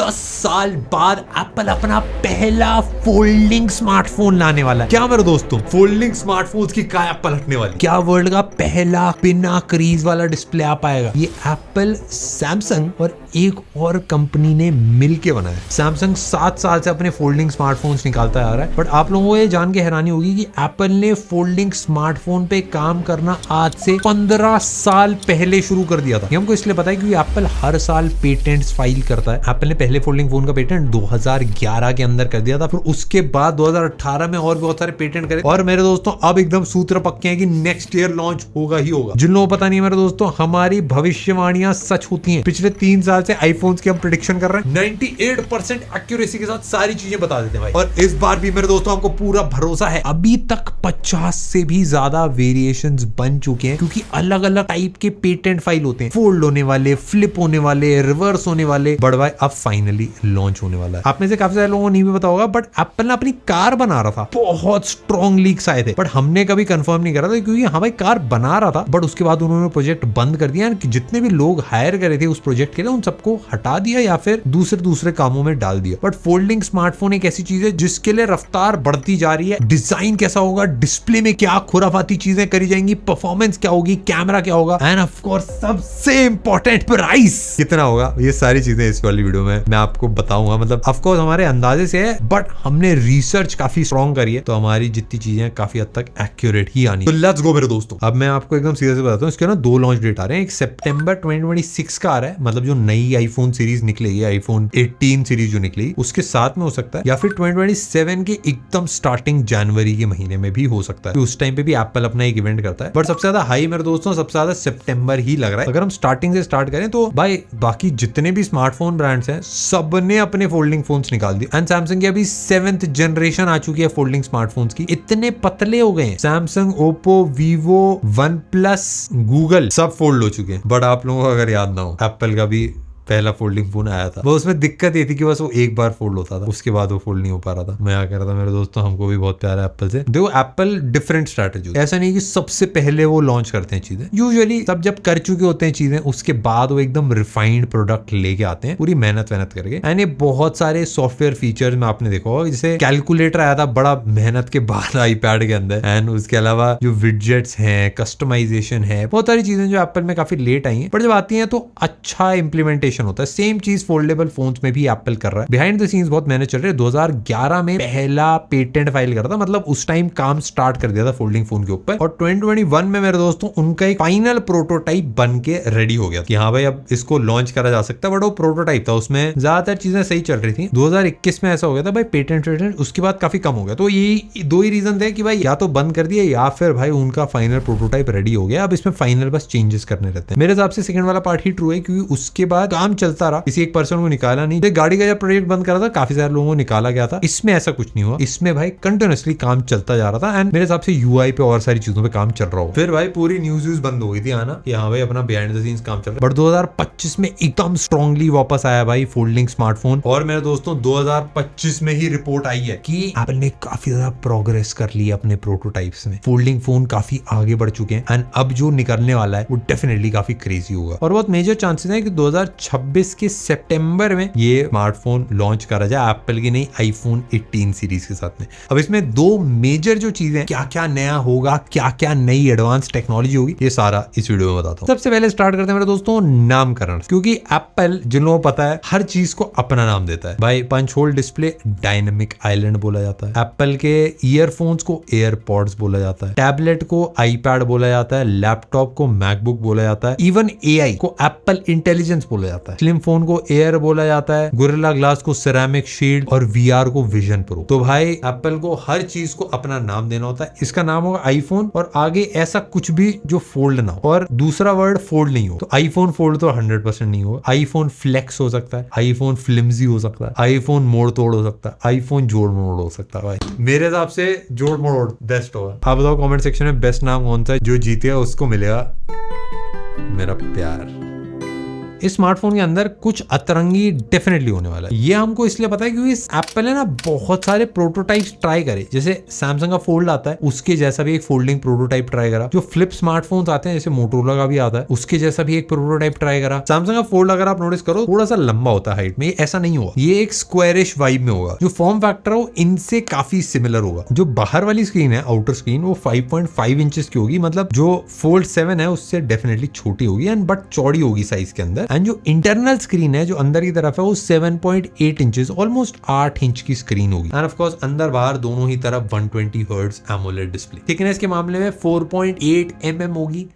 10 साल बाद एप्पल अपना पहला फोल्डिंग स्मार्टफोन लाने वाला है। क्या मेरे दोस्तों, फोल्डिंग स्मार्टफोन्स की काया पलटने वाली। क्या वर्ल्ड का पहला बिना क्रीज वाला डिस्प्ले आ पाएगा? ये एप्पल, सैमसंग और एक और कंपनी ने मिलके बनाया है। सैमसंग 7 साल से अपने फोल्डिंग स्मार्टफोन्स निकालता आ रहा है, बट आप लोगों को ये जान के हैरानी होगी कि एप्पल ने फोल्डिंग स्मार्टफोन पे काम करना आज से 15 साल पहले शुरू कर दिया था। ये हमको इसलिए पता है क्योंकि एप्पल हर साल पेटेंट्स फाइल करता है। एप्पल ने पहले फोल्डिंग फोन का पेटेंट 2011 के अंदर कर दिया था, फिर उसके बाद 2018 में और बहुत सारे पेटेंट करे। और मेरे दोस्तों अब एकदम सूत्र पक्के हैं कि नेक्स्ट ईयर लॉन्च होगा ही होगा। जिन लोगों को पता नहीं है मेरे दोस्तों, हमारी भविष्यवाणियां सच होती हैं। पिछले 3 साल से आईफोन्स की हम प्रेडिक्शन कर रहे हैं, 98% एक्यूरेसी के साथ सारी चीजें बता देते हैं भाई। और इस बार भी मेरे दोस्तों हमको पूरा भरोसा है। अभी तक 50 से भी ज्यादा वेरिएशंस बन चुके हैं, क्योंकि अलग अलग टाइप के पेटेंट फाइल होते हैं। फोल्ड होने वाले, फ्लिप होने वाले, रिवर्स होने वाले। बट भाई अब फाइनली लॉन्च होने वाला है। आप में से काफी सारे लोगों को नहीं भी पता होगा, बट एप्पल ने अपनी कार बना रहा था। बहुत स्ट्रॉन्ग लीक्स आए थे, बट हमने कभी कंफर्म नहीं करा था, क्योंकि हाँ भाई कार बना रहा था, बट उसके बाद उन्होंने प्रोजेक्ट बंद कर दिया। जितने भी लोग हायर करे थे उस प्रोजेक्ट के लिए, उन सबको हटा दिया या फिर दूसरे कामों में डाल दिया। बट फोल्डिंग स्मार्टफोन एक ऐसी चीज है जिसके लिए रफ्तार बढ़ती जा रही है। डिजाइन कैसा होगा, डिस्प्ले में क्या खुराफाती चीजें करी जाएंगी, परफॉर्मेंस क्या होगी, कैमरा क्या होगा, एंड ऑफ कोर्स सबसे इंपॉर्टेंट प्राइस कितना होगा, ये सारी चीजें इस वाली वीडियो में मैं आपको बताऊंगा। मतलब ऑफ कोर्स हमारे अंदाजे से है, बट हमने रिसर्च काफी स्ट्रॉन्ग करी है, तो हमारी जितनी चीजें काफी हद तक एक्यूरेट ही आनी। तो लेट्स गो मेरे दोस्तों। अब मैं आपको एकदम सीधे से बताता हूँ, इसके ना 2 लॉन्च डेट आ रहे हैं। एक सितंबर 2026 का आ रहा है, मतलब जो नई आईफोन सीरीज निकलेगी, आईफोन 18 सीरीज जो निकलेगी उसके साथ में हो सकता है, या फिर 2027 के एकदम स्टार्टिंग जनवरी के महीने में भी हो सकता है। उस टाइम पे भी एप्पल अपना एक इवेंट करता है, बट सबसे ज्यादा हाई मेरे दोस्तों सबसे ज्यादा सितंबर ही लग रहा है। अगर हम स्टार्टिंग से स्टार्ट करें तो भाई बाकी जितने भी स्मार्टफोन ब्रांड्स हैं सबने अपने फोल्डिंग फोन्स निकाल दिए। एंड सैमसंग की अभी 7th जनरेशन आ चुकी है फोल्डिंग स्मार्टफोन्स की। इतने पतले हो गए हैं, Samsung, Oppo, Vivo, one plus, Google सब फोल्ड हो चुके हैं। बट आप लोगों को अगर याद ना हो, एप्पल का भी पहला फोल्डिंग फोन आया था। वो उसमें दिक्कत ये थी कि बस वो एक बार फोल्ड होता था, उसके बाद वो फोल्ड नहीं हो पा रहा था। मैं क्या कह रहा था मेरे दोस्तों, हमको भी बहुत प्यार है एप्पल से। देखो एप्पल डिफरेंट स्ट्रैटेजी, ऐसा नहीं कि सबसे पहले वो लॉन्च करते हैं चीजें। यूजुअली सब जब कर चुके होते हैं चीजें, उसके बाद वो एकदम रिफाइंड प्रोडक्ट लेके आते हैं, पूरी मेहनत करके। एंड ये बहुत सारे सॉफ्टवेयर फीचर्स में आपने देखा होगा, जैसे कैलकुलेटर आया था बड़ा मेहनत के बाद आईपैड के अंदर। एंड उसके अलावा जो विडजेट्स हैं, कस्टमाइजेशन है, बहुत सारी चीजें जो एप्पल में काफी लेट आई हैं, बट जब आती हैं तो अच्छा इंप्लीमेंटेशन होता है। सेम चीज फोल्डेबल फोन्स में भी एप्पल कर रहा है। बिहाइंड द सीन्स बहुत मेहनत चल रही है। 2011 में पहला पेटेंट फाइल करा था, मतलब उस टाइम काम स्टार्ट कर दिया था फोल्डिंग फोन के ऊपर। और 2021 में मेरे दोस्तों उनका एक फाइनल प्रोटोटाइप बन के रेडी हो गया कि हाँ भाई अब इसको लॉन्च करा जा सकता है। बट वो प्रोटोटाइप था, उसमें ज्यादातर चीजें सही चल रही थी। 2021 में ऐसा हो गया था भाई पेटेंट उसके बाद काफी कम हो गया। तो ये 2 ही रीजन थे कि भाई या तो बंद कर दिया या फिर भाई उनका फाइनल प्रोटोटाइप रेडी हो गया। अब इसमें फाइनल बस चेंजेस करने रहते हैं। मेरे हिसाब से सेकंड वाला पार्ट ही ट्रू है, क्योंकि उसके बाद काम चलता रहा, किसी एक पर्सन को निकाला नहीं। गाड़ी का जब प्रोजेक्ट बंद करा था काफी सारे लोगों को निकाला गया था। इसमें ऐसा कुछ नहीं हुआ, इसमें भाई कंटिन्यूअसली काम चलता जा रहा था। एंड मेरे हिसाब से यूआई पे और सारी चीजों पे काम चल रहा हो। फिर भाई पूरी न्यूज बंद हो गई थी आना कि हाँ भाई अपना बिहाइंड द सीन्स काम चल रहा है। बट 2025 में एकदम स्ट्रांगली वापस आया भाई फोल्डिंग स्मार्टफोन। और मेरे दोस्तों 2025 में ही रिपोर्ट आई है कि एप्पल ने काफी ज्यादा प्रोग्रेस कर ली अपने प्रोटोटाइप्स में। फोल्डिंग फोन काफी आगे बढ़ चुके हैं, एंड अब जो निकलने वाला है वो डेफिनेटली काफी क्रेजी होगा। और बहुत मेजर चांसेस है कि 2026 के सितंबर में ये स्मार्टफोन लॉन्च करा जाए एप्पल की नई आईफोन 18 सीरीज के साथ में। अब इसमें 2 मेजर जो चीजें, क्या क्या नया होगा, क्या क्या नई एडवांस टेक्नोलॉजी होगी, ये सारा इस वीडियो में बताता हूँ। सबसे पहले स्टार्ट करते हैं मेरे दोस्तों नामकरण, क्योंकि एप्पल जिन लोगों को पता है हर चीज को अपना नाम देता है भाई। Punch hole display dynamic island बोला जाता है, एप्पल के ईयरफोन्स को एयरपॉड्स बोला जाता है, टैबलेट को आईपैड बोला जाता है, लैपटॉप को मैकबुक बोला जाता है, इवन एआई को एप्पल इंटेलिजेंस बोला जाता है, स्लिम फोन को एयर बोला जाता है, गोरिल्ला ग्लास को सेरामिक शील्ड और वीआर को विजन प्रो। तो भाई एप्पल को हर चीज को अपना नाम देना होता है। इसका नाम होगा आईफोन, और आगे ऐसा कुछ भी जो फोल्ड ना हो और दूसरा वर्ड फोल्ड नहीं हो। तो आईफोन फोल्ड तो 100% नहीं होगा। आईफोन फ्लेक्स हो सकता है, आईफोन फ्लिम्जी हो सकता है, आईफोन मोड़ तोड़ हो सकता है, आईफोन जोड़ मोड़ हो सकता है। भाई मेरे हिसाब से जोड़ मोड़ बेस्ट होगा। आप बताओ कमेंट सेक्शन में बेस्ट नाम कौन सा है, जो जीतेगा उसको मिलेगा मेरा प्यार। इस स्मार्टफोन के अंदर कुछ अतरंगी डेफिनेटली होने वाला है। ये हमको इसलिए पता है क्योंकि एप्पल ने ना बहुत सारे प्रोटोटाइप्स ट्राई करे। जैसे सैमसंग का फोल्ड आता है, उसके जैसा भी एक फोल्डिंग प्रोटोटाइप ट्राई करा। जो फ्लिप स्मार्टफोन्स आते हैं जैसे मोटोरोला का भी आता है, उसके जैसा भी एक प्रोटोटाइप ट्राई करा। सैमसंग का फोल्ड अगर आप नोटिस करो थोड़ा सा लंबा होता है हाइट में, ऐसा नहीं होगा, ये एक स्क्वायरिश वाइब में होगा। जो फॉर्म फैक्टर है वो इनसे काफी सिमिलर होगा। जो बाहर वाली स्क्रीन है, आउटर स्क्रीन, वो 5.5 इंचेस की होगी, मतलब जो फोल्ड 7 है उससे डेफिनेटली छोटी होगी एंड बट चौड़ी होगी साइज के अंदर। एंड जो इंटरनल स्क्रीन है, जो अंदर की तरफ है, वो 7.8 इंचेस, ऑलमोस्ट 8 इंच की स्क्रीन होगी। एंड ऑफ कोर्स अंदर बाहर दोनों ही तरफ 120 हर्ट्ज एमोलेड डिस्प्ले। थिकनेस के मामले में 4.8 mm होगी,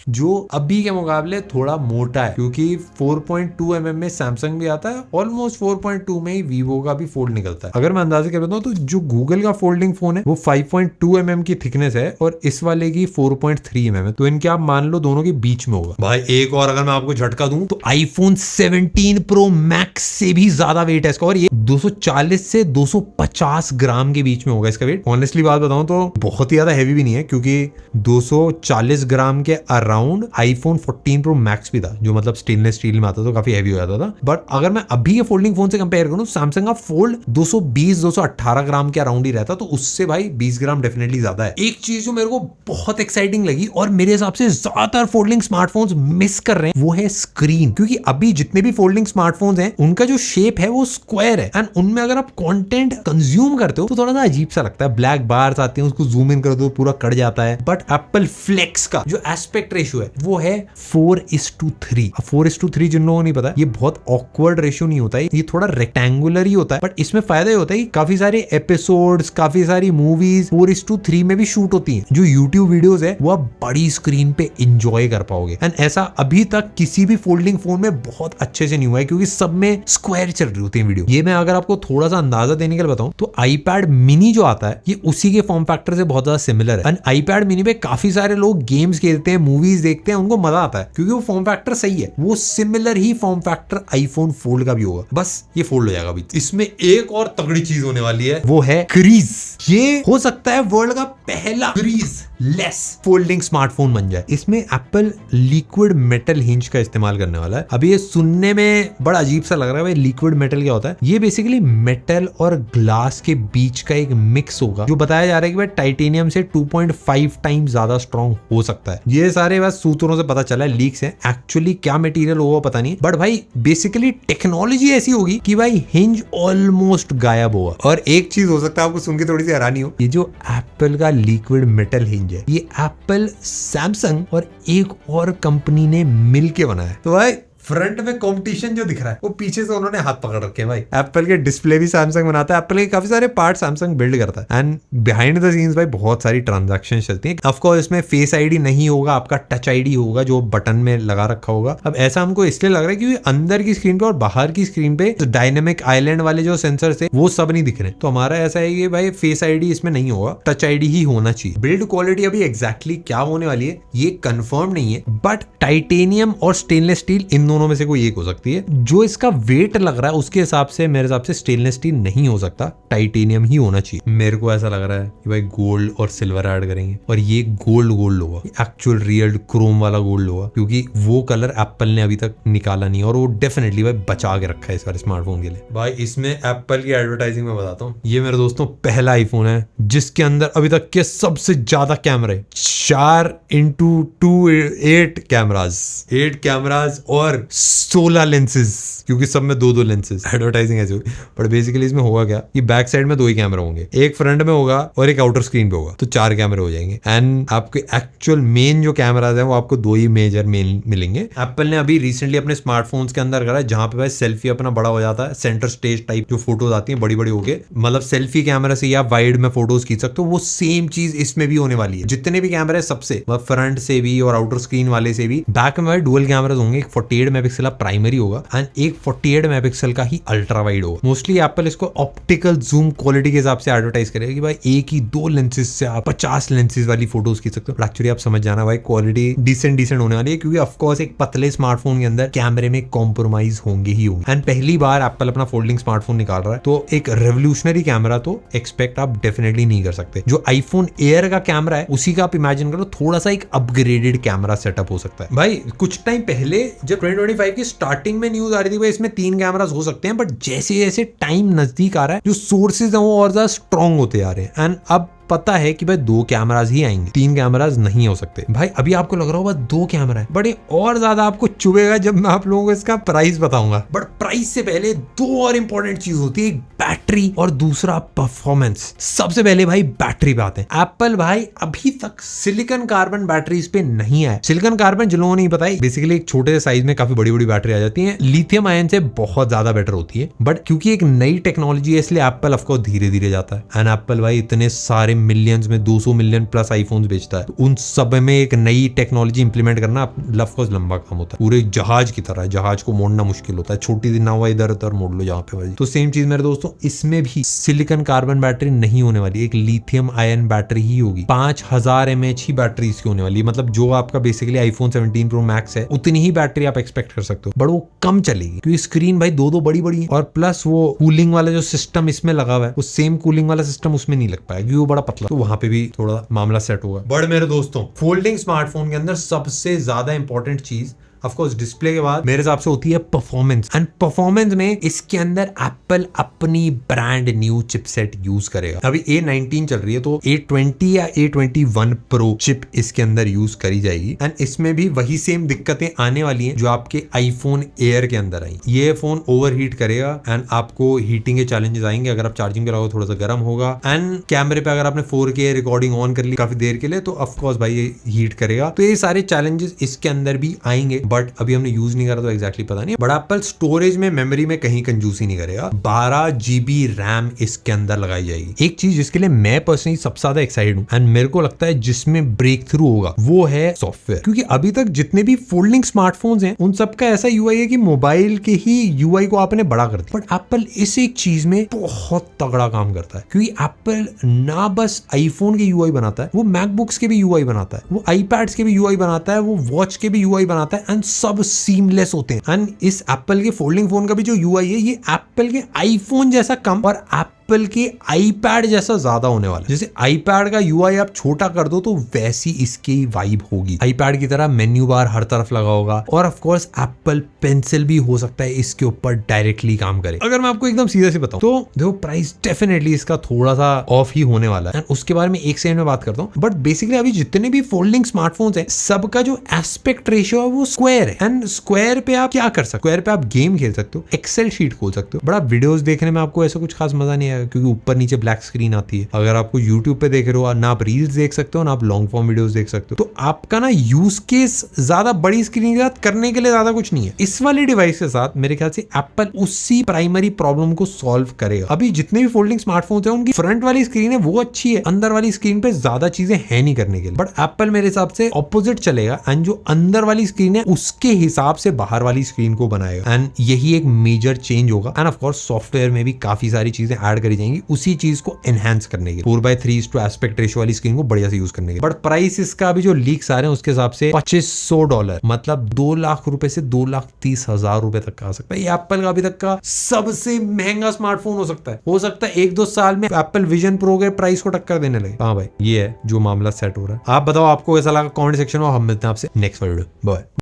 जो अभी के मुकाबले थोड़ा मोटा है क्योंकि 4.2 mm में सैमसंग भी आता है, ऑलमोस्ट 4.2 में ही वीवो का भी फोल्ड निकलता है। अगर मैं अंदाजे कर बताऊं तो जो गूगल का फोल्डिंग फोन है वो 5.2 mm की थिकनेस है और इस वाले की 4.3 mm है, तो इनके आप मान लो दोनों के बीच में होगा। भाई एक और अगर मैं आपको झटका दूं तो आईफोन 17 प्रो मैक्स से भी ज्यादा वेट है इसका, और ये 240 से 250 ग्राम के बीच में होगा इसका वेट। ऑनेस्टली बात बताऊं तो बहुत ही ज्यादा हैवी भी नहीं है, क्योंकि 240 ग्राम के अराउंड आईफोन 14 प्रो मैक्स भी था, जो मतलब स्टेनलेस स्टील में आता तो काफी हैवी हो जाता था। बट अगर मैं अभी के फोल्डिंग फोन से कंपेयर करूं, सैमसंग का फोल्ड 220-218 ग्राम के अराउंड ही रहता, तो उससे भाई 20 ग्राम डेफिनेटली ज्यादा है। एक चीज जो मेरे को बहुत एक्साइटिंग लगी और मेरे हिसाब से ज्यादातर फोल्डिंग स्मार्टफोन्स मिस कर रहे हैं, वो है स्क्रीन। क्योंकि अभी जितने भी फोल्डिंग स्मार्टफोन्स हैं उनका जो शेप है वो स्क्वायर है, एंड उनमें अगर आप कंटेंट कंज्यूम करते हो तो थोड़ा सा अजीब सा लगता है। ब्लैक बार्स आते हैं, उसको जूम इन कर दो पूरा कट जाता है। बट एप्पल फ्लेक्स का जो एस्पेक्ट रेशियो है वो है 4:3। 4:3 जिन लोगों को नहीं पता, ये बहुत ऑकवर्ड रेशियो नहीं होता है, ये थोड़ा रेक्टेंगुलर ही होता है। बट इसमें फायदा ये होता है कि काफी सारे एपिसोड्स, काफी सारी मूवीज 4:3 में भी शूट होती हैं। जो यूट्यूब वीडियोस है वो आप बड़ी स्क्रीन पे एंजॉय कर पाओगे, एंड ऐसा अभी तक किसी भी फोल्डिंग फोन में बहुत अच्छे से नहीं हुआ है, क्योंकि सब में स्क्वायर चल रही होती है वीडियो। ये मैं अगर आपको थोड़ा सा अंदाजा देने के लिए बताऊं तो आईपैड मिनी जो आता है ये उसी के फॉर्म फैक्टर से बहुत ज्यादा सिमिलर है। एंड आईपैड मिनी पे काफी सारे लोग गेम्स खेलते हैं, मूवीज देखते हैं, उनको मजा आता है क्योंकि वो फॉर्म फैक्टर सही है। वो सिमिलर ही फॉर्म फैक्टर आईफोन फोल्ड का भी होगा, बस ये फोल्ड हो जाएगा अभी। इसमें एक और तगड़ी चीज होने वाली है, वो है क्रीज। ये हो सकता है वर्ल्ड का पहला क्रीज लेस फोल्डिंग स्मार्टफोन बन जाए। इसमें एप्पल लिक्विड मेटल हिंज का इस्तेमाल करने वाला है। अभी ये सुनने में बड़ा अजीब सा लग रहा है, भाई लिक्विड मेटल क्या होता है? ये बेसिकली मेटल और ग्लास के बीच का एक मिक्स होगा, जो बताया जा रहा है कि भाई टाइटेनियम से 2.5 टाइम ज्यादा स्ट्रॉन्ग हो सकता है। ये सारे बस सूत्रों से पता चला है, लीक्स है। एक्चुअली क्या मटेरियल होगा पता नहीं, बट भाई बेसिकली टेक्नोलॉजी ऐसी होगी कि भाई हिंज ऑलमोस्ट गायब होगा। और एक चीज हो सकता है आपको सुन के थोड़ी सी हैरानी हो, ये जो एप्पल का लिक्विड मेटल हिंज है ये एप्पल, सैमसंग और एक और कंपनी ने मिलके बनाया है। तो भाई फ्रंट में कंपटीशन जो दिख रहा है वो पीछे से उन्होंने हाथ पकड़ रखे हैं। भाई एप्पल के डिस्प्ले भी सैमसंग बनाता है, एप्पल के काफी सारे पार्ट सैमसंग बिल्ड करता है, एंड बिहाइंड द सीन्स भाई बहुत सारी ट्रांजैक्शन चलती हैं। ऑफ कोर्स इसमें फेस आईडी नहीं होगा, आपका टच आईडी होगा जो बटन में लगा रखा होगा। अब ऐसा हमको इसलिए लग रहा है क्योंकि अंदर की स्क्रीन पे और बाहर की स्क्रीन पे तो डायनेमिक आइलैंड वाले जो सेंसर थे वो सब नहीं दिख रहे। तो हमारा ऐसा है कि भाई फेस आईडी इसमें नहीं होगा, टच आईडी ही होना चाहिए। बिल्ड क्वालिटी अभी एग्जैक्टली क्या होने वाली है ये कंफर्म नहीं है, बट टाइटेनियम और स्टेनलेस स्टील इन दोनों में से कोई एक हो सकती है। जो इसका वेट लग रहा है उसके हिसाब से मेरे हिसाब से स्टेनलेस स्टील नहीं हो सकता, टाइटेनियम ही होना चाहिए। मेरे को ऐसा लग रहा है कि भाई गोल्ड और सिल्वर ऐड करेंगे और ये गोल्ड होगा, एक्चुअल रियल क्रोम वाला गोल्ड होगा, क्योंकि वो कलर एप्पल ने अभी तक निकाला नहीं और वो डेफिनेटली भाई बचा के रखा है इस बार स्मार्टफोन के लिए। भाई इसमें एप्पल की एडवर्टाइजिंग में बताता हूँ, ये मेरे दोस्तों पहला आईफोन है जिसके अंदर अभी तक के सबसे ज्यादा कैमरे 4x2 8 कैमराज और 16 लेंसेज, क्योंकि सब में दो लेंसेज। एडवर्टाइजिंग ऐसे हुई, बट बेसिकली इसमें होगा क्या, ये बैक साइड में 2 ही कैमरा होंगे, एक फ्रंट में होगा और एक आउटर स्क्रीन पे होगा, तो 4 कैमरे हो जाएंगे। एंड आपके एक्चुअल मेन जो कैमराज हैं वो आपको 2 ही मेजर मेन मिलेंगे। एप्पल ने अभी रिसेंटली अपने स्मार्टफोन्स के अंदर करा है जहां पे भाई सेल्फी अपना बड़ा हो जाता है, सेंटर स्टेज टाइप जो फोटोज आती हैं बड़ी बड़ी होके, मतलब सेल्फी कैमरा से या वाइड में फोटोज खींच सकते हो, वो सेम चीज इसमें भी होने वाली है। जितने भी कैमरे सबसे फ्रंट से भी और आउटर स्क्रीन वाले से भी बैक में डुअल कैमराज होंगे, एक 48 मेगापिक्सल प्राइमरी होगा एंड एक 48 मेगापिक्सल का ही अल्ट्रा वाइड होगा। मोस्टली एप्पल इसको ऑप्टिकल जूम क्वालिटी के हिसाब से एडवर्टाइज करेगा कि भाई एक ही 2 लेंसेज से आप 50 लेंसेज वाली फोटोज खींच सकते हो। एक्चुअली आप समझ जाना भाई क्वालिटी डिसेंट होने वाली है, क्योंकि ऑफ कोर्स एक पतले स्मार्टफोन के अंदर कैमरे में कॉम्प्रोमाइज होंगे ही होंगे। एंड पहली बार एप्पल अपना फोल्डिंग स्मार्टफोन निकाल रहा है, तो एक रेवोल्यूशनरी कैमरा तो एक्सपेक्ट आप डेफिनेटली नहीं कर सकते। जो आईफोन एयर का कैमरा है उसी का आप इमेजिन करो, थोड़ा सा एक अपग्रेडेड कैमरा सेटअप हो सकता है। भाई कुछ टाइम पहले जब 2020 2025 की स्टार्टिंग में न्यूज आ रही थी भाई इसमें 3 कैमरास हो सकते हैं, बट जैसे जैसे टाइम नजदीक आ रहा है जो सोर्सेज हैं वो और ज्यादा स्ट्रॉन्ग होते जा रहे हैं एंड अब पता है कि भाई 2 कैमरास ही आएंगे, 3 कैमरास नहीं हो सकते। भाई अभी आपको लग रहा होगा 2 कैमरा है, बट ये और ज्यादा आपको चुभेगा जब मैं आप लोगों को इसका प्राइस बताऊंगा। बट प्राइस से पहले 2 और इंपॉर्टेंट चीज होती है, एक बैटरी और दूसरा परफॉर्मेंस। सबसे पहले भाई बैटरी पे आते हैं। एप्पल भाई अभी तक सिलिकॉन कार्बन बैटरीज पे नहीं आया। सिलिकॉन कार्बन जिन लोगों ने नहीं पता है, बेसिकली एक छोटे से साइज में काफी बड़ी बड़ी बैटरी आ जाती है, लिथियम आयन से बहुत ज्यादा बेटर होती है, बट क्योंकि एक नई टेक्नोलॉजी है इसलिए एप्पल ऑफ कोर्स धीरे धीरे जाता है। एंड एप्पल भाई इतने सारे मिलियंस में 200 मिलियन प्लस आईफोन्स बेचता है, तो उन सब में एक नई टेक्नोलॉजी इंप्लीमेंट करना ऑफ कोर्स लंबा काम होता है, पूरे जहाज की तरह। जहाज को मोड़ना मुश्किल होता है, छोटी सी नाव इधर उधर मोड़ लो जहां पे भाई। तो सेम चीज मेरे दोस्तों इसमें भी सिलिकॉन कार्बन बैटरी नहीं होने वाली, एक लिथियम आयन बैटरी ही होगी। 5000 mAh ही बैटरी इसकी होने वाली है, मतलब जो आपका बेसिकली आईफोन 17 प्रो मैक्स है उतनी ही बैटरी आप एक्सपेक्ट कर सकते हो, बट वो कम चलेगी क्योंकि स्क्रीन भाई 2 बड़ी बड़ी है, और प्लस वो कूलिंग वाला जो सिस्टम इसमें लगा हुआ है वो सेम कूलिंग वाला सिस्टम उसमें नहीं लग पाया क्योंकि वो बड़ा पतला, तो वहां पे भी थोड़ा मामला सेट होगा। बट मेरे दोस्तों फोल्डिंग स्मार्टफोन के अंदर सबसे ज्यादा इंपॉर्टेंट चीज ऑफ कोर्स डिस्प्ले के बाद मेरे हिसाब से होती है परफॉर्मेंस। एंड परफॉर्मेंस में इसके अंदर एप्पल अपनी ब्रांड न्यू चिपसेट यूज करेगा। अभी A19 चल रही है तो A20 या A21 प्रो चिप इसके अंदर यूज करी जाएगी एंड इसमें भी वही सेम दिक्कतें आने वाली हैं जो आपके आईफोन एयर के अंदर आई। ये फोन ओवरहीट करेगा एंड आपको हीटिंग के चैलेंजेस आएंगे, अगर आप चार्जिंग कराओगे थोड़ा सा गर्म होगा, एंड कैमरे पे अगर आपने 4K रिकॉर्डिंग ऑन कर ली काफी देर के लिए तो ऑफ कोर्स भाई ये हीट करेगा। तो ये सारे चैलेंजेस इसके अंदर भी आएंगे, बट अभी हमने यूज नहीं करा तो एग्जैक्टली पता नहीं। बट एप्पल स्टोरेज में मेमोरी में कहीं कंजूसी नहीं करेगा, 12 GB रैम इसके अंदर लगाई जाएगी। एक चीज जिसके लिए मैं पर्सनली सबसे ज्यादा एक्साइटेड हूं एंड मेरे को लगता है जिसमें ब्रेक थ्रू होगा वो है सॉफ्टवेयर, क्योंकि अभी तक जितने भी फोल्डिंग स्मार्टफोन्स हैं उन सबका ऐसा यूआई है कि मोबाइल के ही यूआई को आपने बड़ा कर दिया, बट एप्पल इस एक चीज में बहुत तगड़ा काम करता है क्योंकि एप्पल ना बस आईफोन के यूआई बनाता है, वो मैकबुक्स के भी यूआई बनाता है, वो आईपैड्स के भी यूआई बनाता है, वो वॉच के भी यूआई बनाता है एंड सब सीमलेस होते हैं। एंड इस एप्पल के फोल्डिंग फोन का भी जो यूआई है ये एप्पल के आईफोन जैसा कम और एप्पल के आईपैड जैसा ज्यादा होने वाला है। जैसे आईपैड का यूआई आप छोटा कर दो तो वैसी इसकी वाइब होगी, आईपैड की तरह मेन्यू बार हर तरफ लगा होगा, और ऑफ कोर्स एप्पल पेंसिल भी हो सकता है इसके ऊपर डायरेक्टली काम करे। अगर मैं आपको एकदम सीधे से बताऊं तो देखो प्राइस डेफिनेटली इसका थोड़ा सा ऑफ ही होने वाला है, उसके बारे में एक सेकंड में बात करता हूं। बट बेसिकली अभी जितने भी फोल्डिंग स्मार्टफोन्स हैं सबका जो एस्पेक्ट रेशियो है वो स्क्वायर है, एंड स्क्वायर पे आप क्या कर सकते हो, स्क्वायर पे आप गेम खेल सकते हो, एक्सेल शीट खोल सकते हो, बड़ा वीडियोस देखने में आपको ऐसा कुछ खास मजा नहीं आएगा क्योंकि ऊपर नीचे ब्लैक स्क्रीन आती है। अगर आपको यूट्यूब पे देख रहे हो ना आप रील्स देख सकते हो ना आप लॉन्ग फॉर्म वीडियोस देख सकते हो, तो आपका ना यूज केस ज्यादा बड़ी स्क्रीन के साथ करने के लिए ज्यादा कुछ नहीं है। इस वाली डिवाइस के साथ मेरे ख्याल से एप्पल उसी प्राइमरी प्रॉब्लम को सॉल्व करेगा। अभी जितने भी फोल्डिंग स्मार्टफोन्स हैं उनकी फ्रंट वाली स्क्रीन है वो अच्छी है, अंदर वाली स्क्रीन पे ज्यादा चीजें है नहीं करने के लिए, बट एप्पल मेरे हिसाब से ऑपोजिट चलेगा एंड जो अंदर वाली स्क्रीन है उसके हिसाब से बाहर वाली स्क्रीन को बनाएगा एंड यही एक मेजर चेंज होगा। एंड ऑफ कोर्स सॉफ्टवेयर में भी काफी सारी चीजें ऐड करी जाएंगी उसी चीज को एनहांस करने के, 4:3 एस्पेक्ट रेशियो वाली स्क्रीन को बढ़िया से यूज करने के। बट प्राइस इसका अभी जो लीक्स आ रहे हैं उसके हिसाब से $2500 मतलब 2 लाख रुपए से 2,30,000 रुपए तक का आ सकता है। ये एप्पल का अभी तक का सबसे महंगा स्मार्टफोन हो सकता है 1-2 साल में एप्पल विजन प्रो के प्राइस को टक्कर देने लगे। हाँ भाई ये है जो मामला सेट हो रहा है। आप बताओ आपको कैसा लगा कमेंट सेक्शन में, हम मिलते हैं आपसे नेक्स्ट वीडियो। बाय।